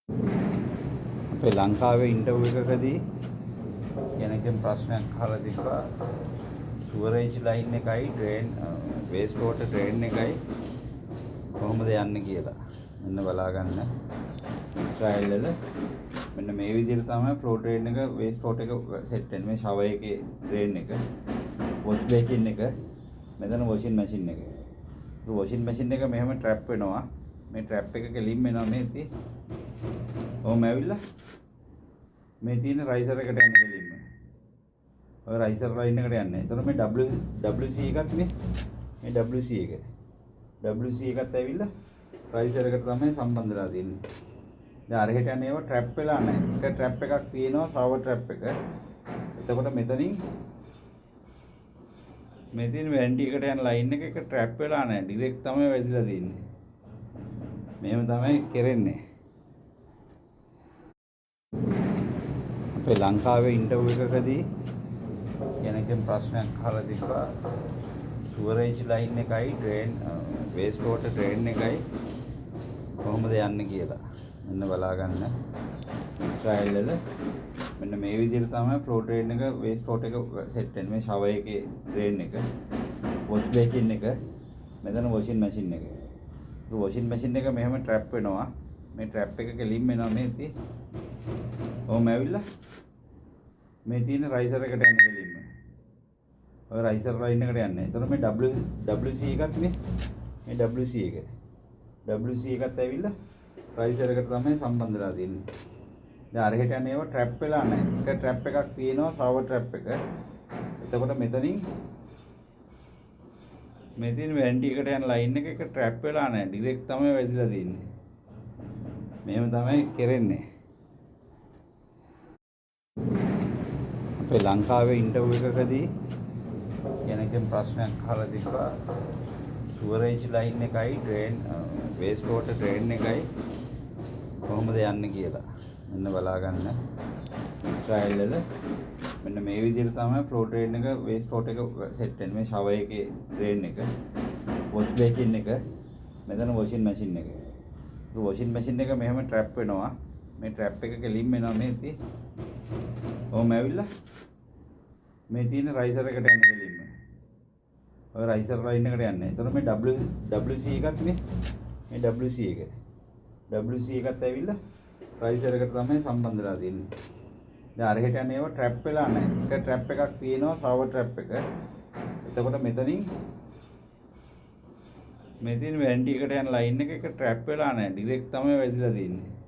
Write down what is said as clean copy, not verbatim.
අපේ ලංකාවේ ඉන්ටර්විව් එකකදී කෙනෙක්ගෙන් ප්‍රශ්නයක් අහලා තිබ්බා සුවරේජ් ලයින් එකයි ඩ්‍රේන් වේස්ට් වෝටර් ඩ්‍රේන් එකයි කොහොමද යන්නේ කියලා. මෙන්න බලා ගන්න. ඉස්රායෙල් වල මෙන්න මේ විදිහට තමයි ෆ්ලෝ ඩ්‍රේන් එක වේස්ට් වෝටර් එක සෙට් වෙන්නේ. මේ ෂවර් එකේ ඩ්‍රේන් එක, වොෂ් බේසින් එක, මෙතන වොෂින් මැෂින් එක. වොෂින් මැෂින් එක මෙහෙම ට්‍රැප් වෙනවා. මේ ට්‍රැප් එක කෙලින්ම එනවා මේ ඉතින්. ඔහොම ඇවිල්ලා මේ තියෙන රයිසර් එකට යන්න කෙලින්ම. ඔය රයිසර් ලයින් එකට යන්නේ. එතකොට මේ WC එකත් මේ WC එක. WC එකත් ඇවිල්ලා රයිසර් එකට තමයි සම්බන්ධ වෙලා තියෙන්නේ. දැන් අර හෙට යන්නේ ඒවා ට්‍රැප් වෙලා නැහැ. එක ට්‍රැප් එකක් තියෙනවා සර්වර් ට්‍රැප් එක. එතකොට මෙතනින් මේ තියෙන වැන්ටි එකට යන ලයින් එක ට්‍රැප් වෙලා නැහැ. ඩිරෙක්ට් තමයි වැදිලා තියෙන්නේ. මෙහෙම තමයි කරන්නේ. අපේ ලංකාවේ ඉන්ටර්විව් එකකදී කෙනෙක්ගෙන් ප්‍රශ්නයක් අහලා තිබ්බා සුවරේජ් ලයින් එකයි ඩ්‍රේන් වේස්ට් වෝටර් ඩ්‍රේන් එකයි කොහොමද යන්නේ කියලා. මෙන්න බලා ගන්න. ඉස්රායෙල් වල මෙන්න මේ විදිහට තමයි ෆ්ලෝ ඩ්‍රේන් එක වේස්ට් වෝටර් එක සෙට් වෙන්නේ. මේ ෂවර් එකේ ඩ්‍රේන් එක, වොෂ් බේසින් එක, මෙතන වොෂින් මැෂින් එක. වොෂින් මැෂින් එක මෙහෙම ට්‍රැප් වෙනවා. මේ ට්‍රැප් එක කෙලින්ම එනවා මේ ඉතින්. ඔහොම ඇවිල්ලා මේ තියෙන රයිසර් එකට යන්න කෙලින්ම. ඔය රයිසර් ලයින් එකට යන්නේ. එතකොට මේ WC එකත් මේ WC එක. WC එකත් ඇවිල්ලා රයිසර් එකට තමයි සම්බන්ධ වෙලා තියෙන්නේ. දැන් අර හෙට යන්නේ ඒවා ට්‍රැප් වෙලා නැහැ. එක ට්‍රැප් එකක් තියෙනවා සර්වර් ට්‍රැප් එක. එතකොට මෙතනින් මේ තියෙන වැන්ටි එකට යන ලයින් එක ට්‍රැප් වෙලා නැහැ. ඩිරෙක්ට් තමයි වැදිලා තියෙන්නේ. මෙහෙම තමයි කරන්නේ. අපේ ලංකාවේ ඉන්ටර්විව් එකකදී කෙනෙක්ගෙන් ප්‍රශ්නයක් අහලා තිබ්බා සුවරේජ් ලයින් එකයි ඩ්‍රේන් වේස්ට් වෝටර් ඩ්‍රේන් එකයි කොහොමද යන්නේ කියලා. මෙන්න බලා ගන්න. ඉස්රායෙල් වල මෙන්න මේ විදිහට තමයි ෆ්ලෝ ඩ්‍රේන් එක වේස්ට් වෝටර් එක සෙට් වෙන්නේ. මේ ෂවර් එකේ ඩ්‍රේන් එක, වොෂ් බේසින් එක, මෙතන වොෂින් මැෂින් එක. වොෂින් මැෂින් එක මෙහෙම ට්‍රැප් වෙනවා. මේ ට්‍රැප් එක කෙලින්ම එනවා මේ ඉතින්. ඔහොම ඇවිල්ලා මේ තියෙන රයිසර් එකට යන්න කෙලින්ම. ඔය රයිසර් ලයින් එකට යන්නේ. එතකොට මේ WC එකත් මේ WC එක. WC එකත් ඇවිල්ලා රයිසර් එකට තමයි සම්බන්ධ වෙලා තියෙන්නේ. දැන් අර හෙට යන්නේ ඒවා ට්‍රැප් වෙලා නැහැ. එක ට්‍රැප් එකක් තියෙනවා සර්වර් ට්‍රැප් එක. එතකොට මෙතනින් මේ තියෙන වැන්ටි එකට යන ලයින් එක ට්‍රැප් වෙලා නැහැ. ඩිරෙක්ට් තමයි වැදිලා තියෙන්නේ.